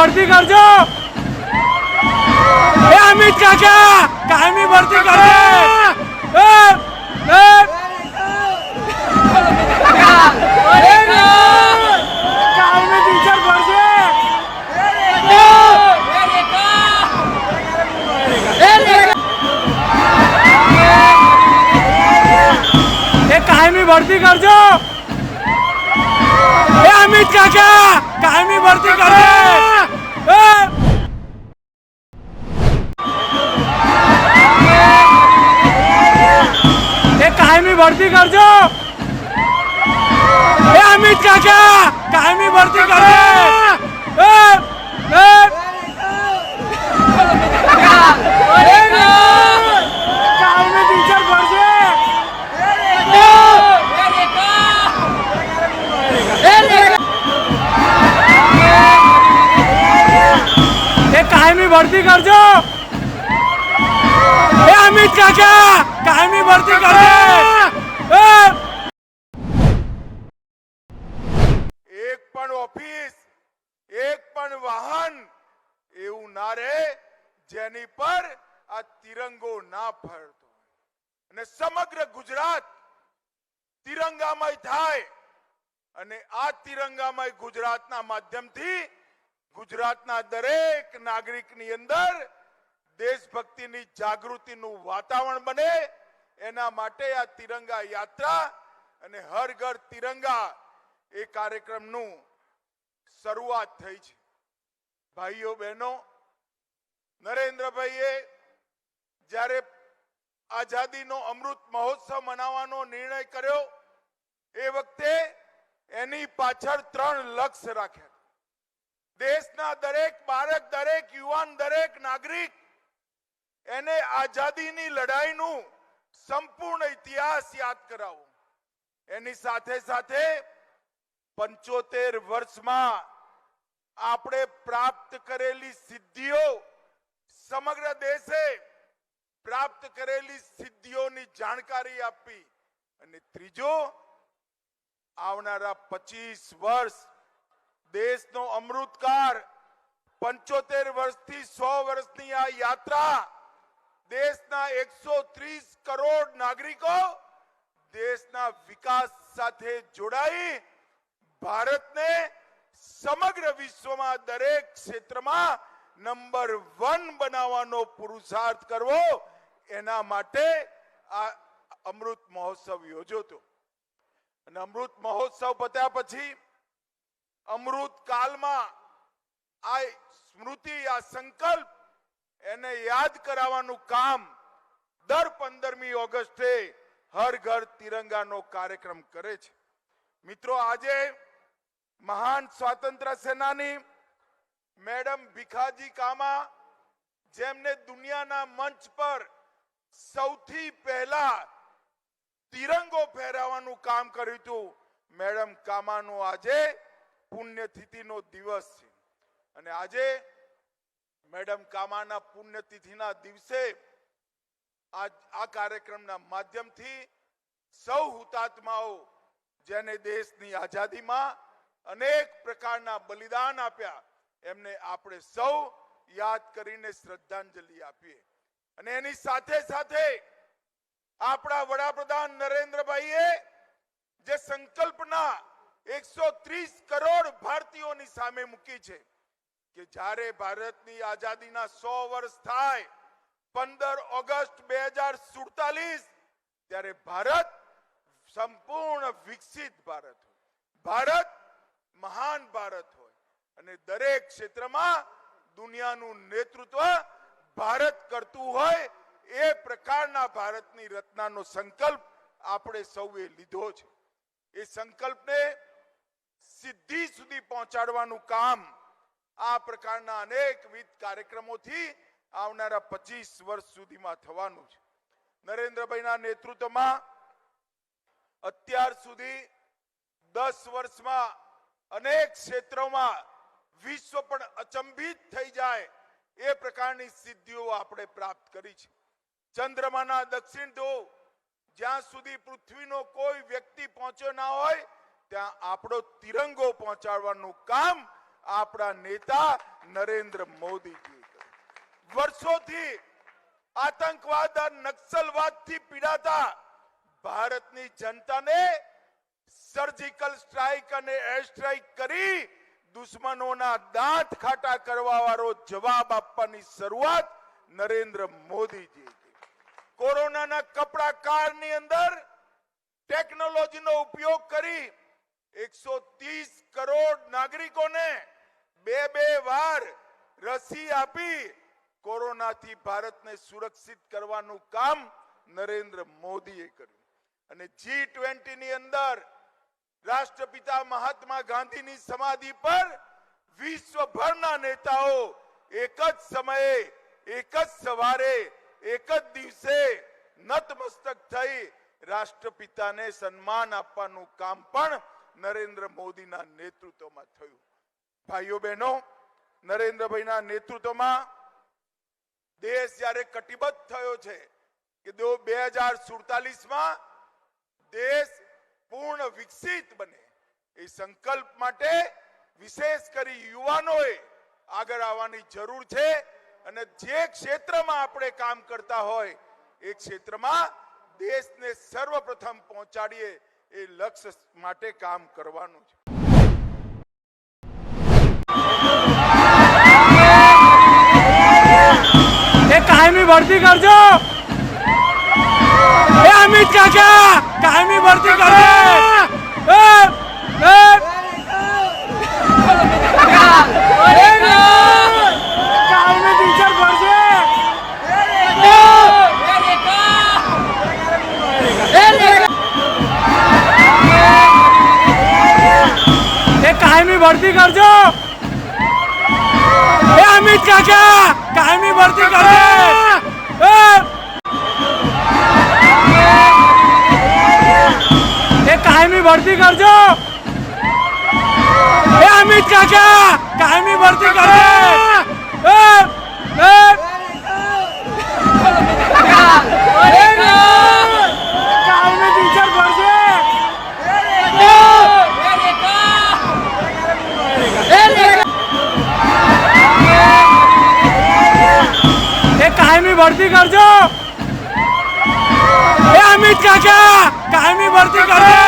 भरती करजो। अमित काका कायमी भरती करजो। कायमी टीचर भरजे। कायमी भरती करजो। अमित काका कायमी भरती करजे। कायमी भरती करजो। अमित काका कायमी भरती करजे। कायमी टीचर भरजे। कायमी भरती करजो। अमित काका कायमी भरती करजे। एक पण ऑफिस एक पण वाहन એવું ના રહે જેની પર આ તિરંગો ના ફરતો અને સમગ્ર ગુજરાત તિરંગામય થાય અને આ તિરંગામય ગુજરાતના માધ્યમથી ગુજરાતના દરેક નાગરિકની અંદર દેશભક્તિની જાગૃતિનું વાતાવરણ બને એના માટે આ તિરંગા યાત્રા અને હર ઘર તિરંગા એ કાર્યક્રમનું શરૂઆત થઈ છે। ભાઈઓ બહેનો, નરેન્દ્રભાઈએ જ્યારે આઝાદીનો અમૃત મહોત્સવ મનાવવાનો નિર્ણય કર્યો એ વખતે એની પાછળ 3 લક્ષ્ય રાખ્યા। દેશના દરેક બાળક, દરેક યુવાન, દરેક નાગરિક એને આઝાદીની લડાઈનું સંપૂર્ણ ઇતિહાસ યાદ કરાવો। એની સાથે સાથે 75 વર્ષમાં આપણે પ્રાપ્ત કરેલી સિદ્ધિઓ, સમગ્ર દેશે પ્રાપ્ત કરેલી સિદ્ધિઓની જાણકારી આપી અને ત્રીજો આવનારા 25 વર્ષ દેશનો અમૃતકાળ, 75 વર્ષથી 100 વર્ષની આ યાત્રા દેશના 130 કરોડ નાગરિકો દેશના વિકાસ સાથે જોડાઈ ભારતને સમગ્ર વિશ્વમાં દરેક ક્ષેત્રમાં નંબર 1 બનાવવાનો પુરુષાર્થ કરવો એના માટે આ અમૃત મહોત્સવ યોજ્યો હતો। અને અમૃત મહોત્સવ પત્યા પછી અમૃત કાલમાં આ સ્મૃતિ, આ સંકલ્પ એને યાદ કરાવવાનું કામ દર 15મી ઓગસ્ટે હર ઘર તિરંગાનો કાર્યક્રમ કરે છે। મિત્રો, આજે મહાન સ્વાતંત્ર્ય સેનાની મેડમ ભીખાજી કામા, જેમને દુનિયાના મંચ પર સૌથી પહેલા તિરંગો ફેરવવાનું કામ કર્યું હતું, મેડમ કામાનો આજે પુણ્યતિથિનો દિવસ છે। અને આજે મેડમ કામાના પુણ્યતિથિના દિવસે આ કાર્યક્રમના માધ્યમથી સૌ હુતાત્માઓ જેને દેશની આઝાદીમાં અનેક પ્રકારના બલિદાન આપ્યા એમને આપણે સૌ યાદ કરીને શ્રદ્ધાંજલિ આપીએ। અને એની સાથે સાથે આપણા વડાપ્રધાન નરેન્દ્રભાઈએ જે સંકલ્પના 130 કરોડ ભારતીયોની સામે મૂકી છે કે જ્યારે ભારતની આઝાદીના 100 વર્ષ થાય 15 ઓગસ્ટ 2047 ત્યારે ભારત સંપૂર્ણ વિકસિત ભારત હોય, ભારત મહાન ભારત હોય અને દરેક ક્ષેત્રમાં દુનિયાનું નેતૃત્વ ભારત કરતું હોય એ પ્રકારના ભારતની રચનાનો સંકલ્પ આપણે સૌએ લીધો છે। એ સંકલ્પને સિદ્ધિ સુધી પહોંચાડવાનું કામ આ પ્રકારના અનેકવિધ કાર્યક્રમોથી આવનારા 25 વર્ષ સુધીમાં થવાનું છે। નરેન્દ્રભાઈના નેતૃત્વમાં અત્યાર સુધી 10 વર્ષમાં અનેક ક્ષેત્રોમાં વિશ્વ પણ અચંબિત થઈ જાય એ પ્રકારની સિદ્ધિઓ આપણે પ્રાપ્ત કરી છે। ચંદ્રમાના દક્ષિણ ધ્રુવ, જ્યાં સુધી પૃથ્વીનો કોઈ વ્યક્તિ પહોંચ્યો ના હોય ત્યાં આપણો તિરંગો પહોંચાડવાનું કામ આપણા નેતા નરેન્દ્ર મોદીજી. વર્ષોથી આતંકવાદ અને નક્સલવાદથી પીડાતા ભારતની જનતાને સર્જિકલ સ્ટ્રાઇક અને એર સ્ટ્રાઇક કરી દુશ્મનોના દાંત ખાટા કરવા વાળો જવાબ આપવાની શરૂઆત નરેન્દ્ર મોદીજી. કોરોનાના કપડા કાળની અંદર ટેકનોલોજીનો ઉપયોગ કરી 130 કરોડ નાગરિકોને બે વાર રસી આપી કોરોનાથી ભારતને સુરક્ષિત કરવાનું કામ નરેન્દ્ર મોદીએ કર્યું. અને G20 ની અંદર રાષ્ટ્રપિતા મહાત્મા ગાંધીની સમાધિ પર વિશ્વભરના નેતાઓ એક જ સમયે, એક જ સવારે, એક જ દિવસે નતમસ્તક થઈ રાષ્ટ્રપિતાને સન્માન આપવાનું કામ પણ નરેન્દ્ર મોદીના નેતૃત્વમાં થયું. ભાઈઓ બહેનો, નરેન્દ્રભાઈના નેતૃત્વમાં દેશ જ્યારે કટિબદ્ધ થયો છે કે 2047માં દેશ પૂર્ણ વિકસિત બને, એ સંકલ્પ માટે વિશેષ કરી યુવાનોએ આગળ આવવાની જરૂર છે. અને જે ક્ષેત્રમાં આપણે કામ કરતા હોય એ ક્ષેત્રમાં દેશને સર્વપ્રથમ પહોંચાડીએ એ લક્ષ્ય માટે કામ કરવાનું છે. એ કાયમી ભરતી કરજો. એ અમિત કાકા કાયમી ભરતી કરજો. કાયમી ટીચર ભરશે. એ કાયમી ભરતી કરજો. એ અમિત કાકા કાયમી ભરતી કરજો. એ કાયમી ભરતી કરજો. એ અમિત કાકા કાયમી ભરતી કરજો. કાયમી ટીચર ભરશે. એ કાયમી ભરતી કરજો. એ અમિત કાકા કાયમી ભરતી કરજો.